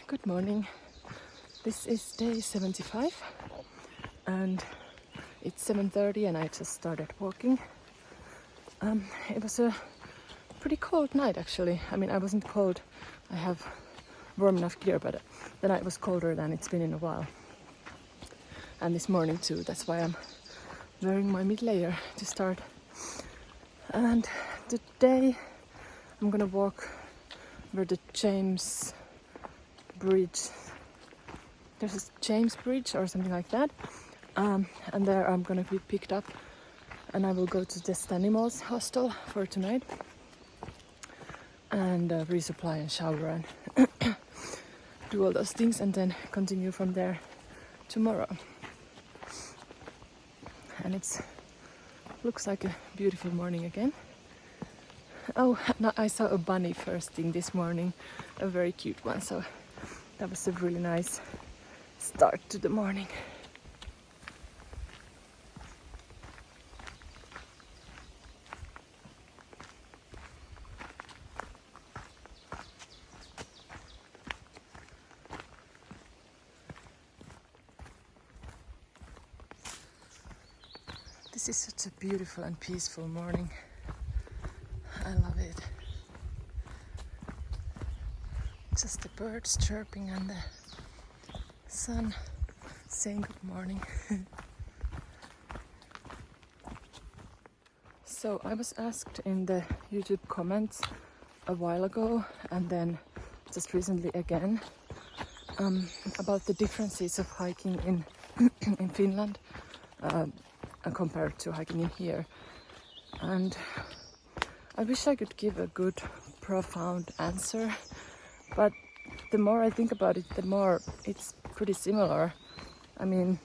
Good morning. This is day 75 and it's 7:30 and I just started walking. It was a pretty cold night actually. I mean, I wasn't cold. I have warm enough gear, but the night was colder than it's been in a while. And this morning too. That's why I'm wearing my mid-layer to start. And today I'm gonna walk where the James Bridge, there's a James Bridge or something like that, and there I'm gonna be picked up and I will go to the Animals Hostel for tonight and resupply and shower and do all those things and then continue from there tomorrow. And it's looks like a beautiful morning again. Oh, no, I saw a bunny first thing this morning, a very cute one, so that was a really nice start to the morning. This is such a beautiful and peaceful morning. I love it. Just the birds chirping and the sun saying good morning. So I was asked in the YouTube comments a while ago and then just recently again about the differences of hiking in Finland compared to hiking in here. And I wish I could give a good, profound answer, but the more I think about it, the more it's pretty similar. I mean,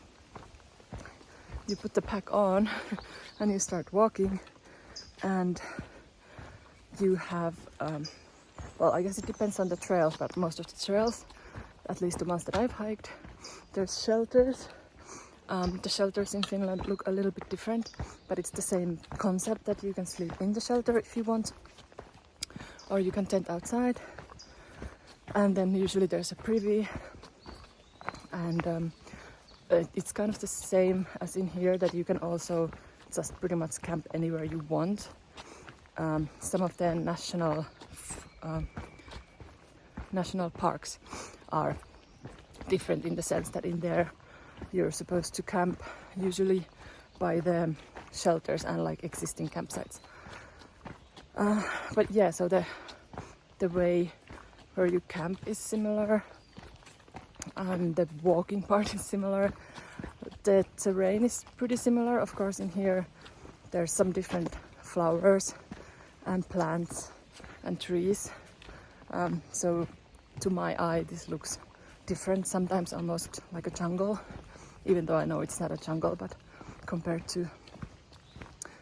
you put the pack on and you start walking and you have, well, I guess it depends on the trails, but most of the trails, at least the ones that I've hiked, there's shelters. The shelters in Finland look a little bit different, but it's the same concept that you can sleep in the shelter if you want, or you can tent outside. And then usually there's a privy, and it's kind of the same as in here, that you can also just pretty much camp anywhere you want. Some of the national parks are different in the sense that in there you're supposed to camp usually by the shelters and like existing campsites. But yeah, so the way where you camp is similar and the walking part is similar. The terrain is pretty similar. Of course, in here there's some different flowers and plants and trees. So to my eye this looks different, sometimes almost like a jungle, even though I know it's not a jungle, but compared to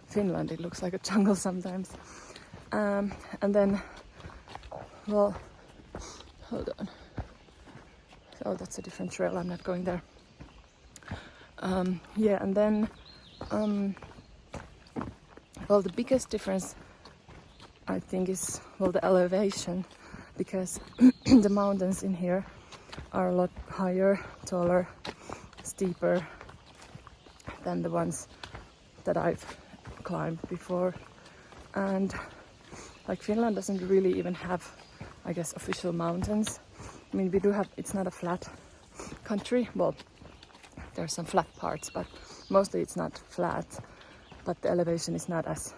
Finland it looks like a jungle sometimes. And then, well, hold on. Oh, that's a different trail, I'm not going there. Yeah, and then, well, the biggest difference I think is, well, the elevation, because the mountains in here are a lot higher, taller, steeper than the ones that I've climbed before. And like Finland doesn't really even have, I guess, official mountains. I mean, we do have, it's not a flat country. Well, there are some flat parts, but mostly it's not flat, but the elevation is not as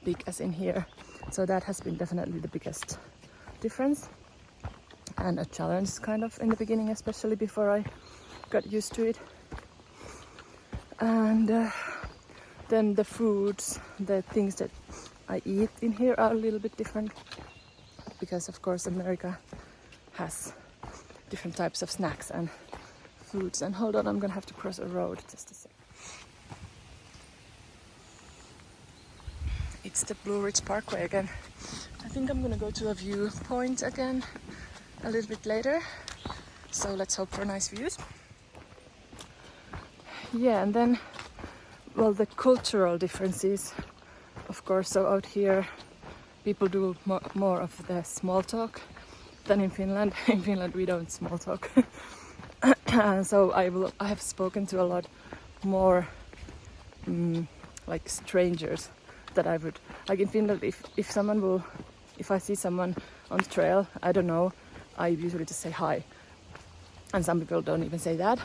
big as in here. So that has been definitely the biggest difference and a challenge kind of in the beginning, especially before I got used to it. And then the foods, the things that I eat in here are a little bit different, because of course America has different types of snacks and foods. And hold on, I'm gonna have to cross a road just a sec. It's the Blue Ridge Parkway again. I think I'm gonna go to a viewpoint again a little bit later, so let's hope for nice views. Yeah, and then, well, the cultural differences, of course. So out here people do more of the small talk than in Finland. In Finland we don't small talk. So I have spoken to a lot more like strangers that I would like in Finland. If I see someone on the trail I don't know, I usually just say hi, and some people don't even say that.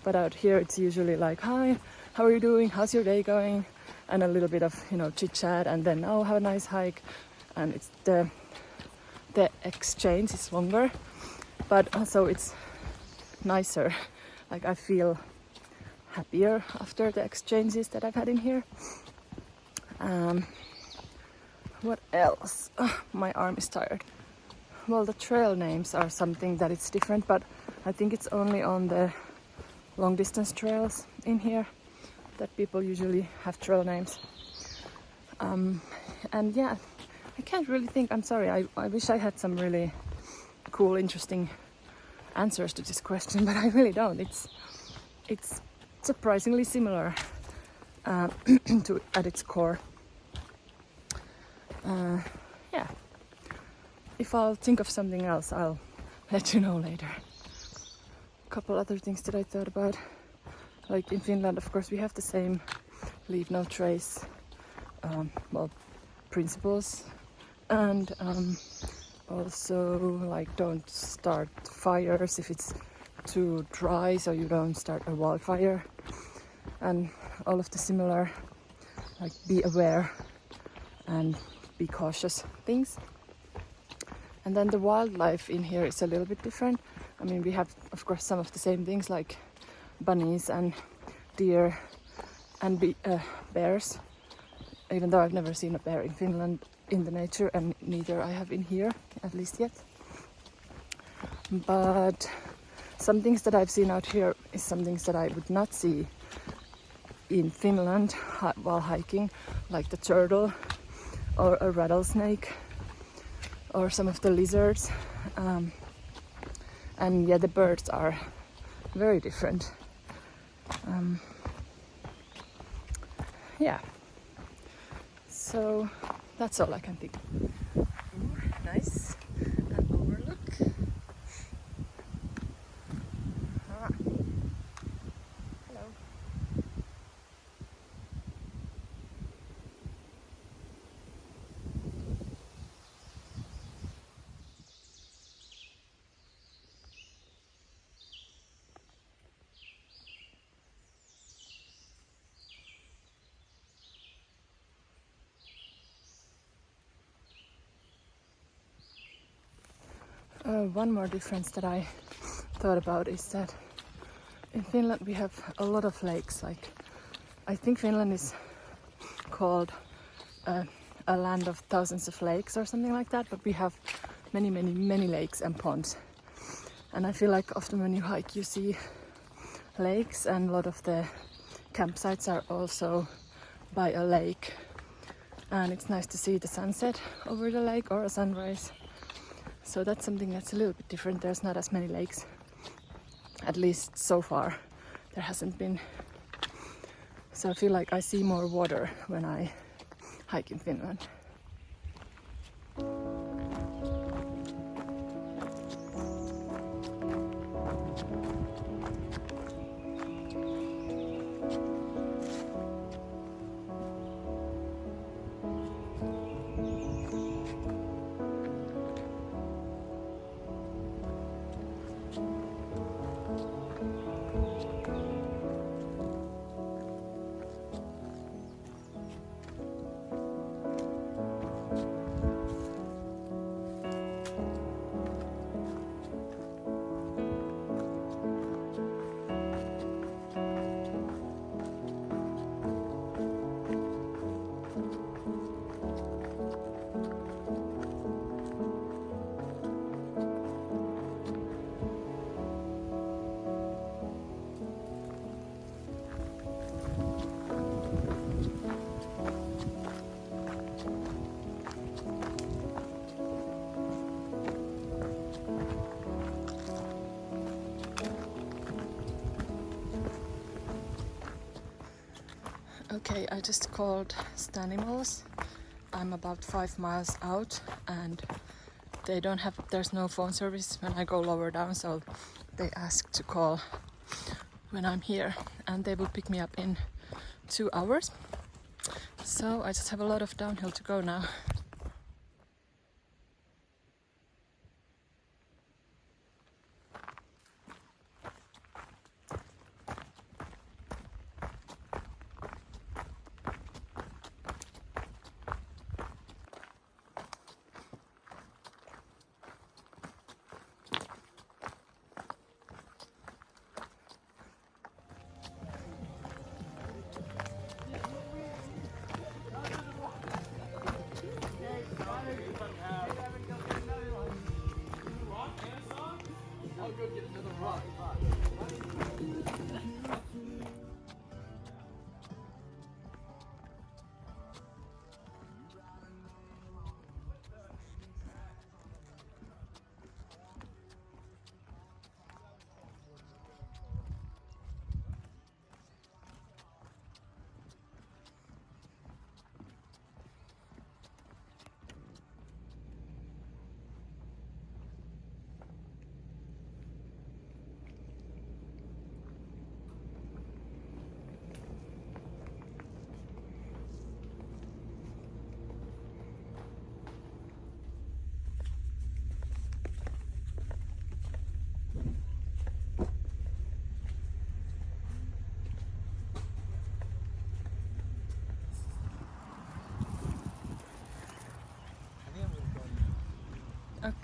But out here it's usually like, hi, how are you doing, how's your day going, and a little bit of chit chat, and then oh, have a nice hike. And it's the exchange is longer, but also it's nicer. Like I feel happier after the exchanges that I've had in here. What else? My arm is tired. Well, the trail names are something that it's different, but I think it's only on the long distance trails in here that people usually have trail names. And yeah, I can't really think. I'm sorry, I wish I had some really cool, interesting answers to this question, but I really don't. It's surprisingly similar to at its core. Yeah. If I'll think of something else, I'll let you know later. A couple other things that I thought about. Like in Finland, of course, we have the same leave no trace principles, and also like don't start fires if it's too dry, so you don't start a wildfire, and all of the similar like be aware and be cautious things. And then the wildlife in here is a little bit different. I mean, we have of course some of the same things like bunnies and deer and bears, even though I've never seen a bear in Finland in the nature, and neither I have in here, at least yet. But some things that I've seen out here is some things that I would not see in Finland while hiking, like the turtle or a rattlesnake or some of the lizards. And yeah, the birds are very different. Yeah, so that's all I can think. Ooh, nice, an overlook. Hello. One more difference that I thought about is that in Finland we have a lot of lakes. Like I think Finland is called a land of thousands of lakes or something like that, but we have many lakes and ponds. And I feel like often when you hike you see lakes, and a lot of the campsites are also by a lake, and it's nice to see the sunset over the lake or a sunrise. So that's something that's a little bit different. There's not as many lakes, at least so far there hasn't been. So I feel like I see more water when I hike in Finland. Okay, I just called Stanimals. I'm about 5 miles out, and there's no phone service when I go lower down, so they ask to call when I'm here, and they will pick me up in 2 hours. So I just have a lot of downhill to go now.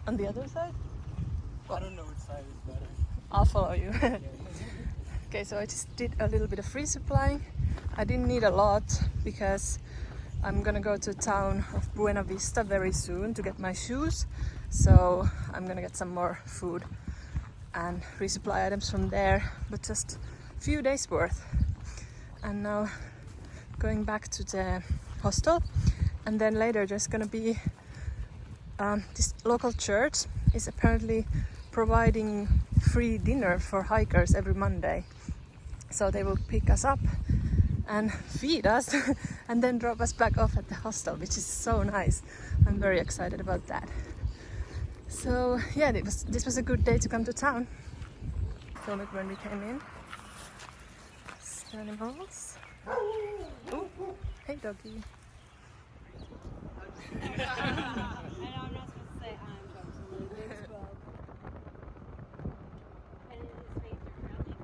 On the other side? I don't know which side is better. I'll follow you. Okay, so I just did a little bit of resupplying. I didn't need a lot because I'm gonna go to the town of Buena Vista very soon to get my shoes. So I'm gonna get some more food and resupply items from there, but just a few days worth. And now going back to the hostel, and then later there's gonna be this local church is apparently providing free dinner for hikers every Monday. So they will pick us up and feed us and then drop us back off at the hostel, which is so nice. I'm very excited about that. So yeah, this was a good day to come to town. Film it when we came in. Animals. Ooh, hey doggy. I know I'm not supposed to say I'm Johnson, but and his face are frowning.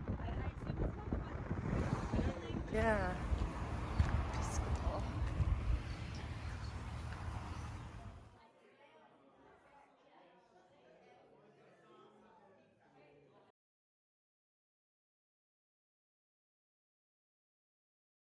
I assume it's not fun. I don't think. Yeah.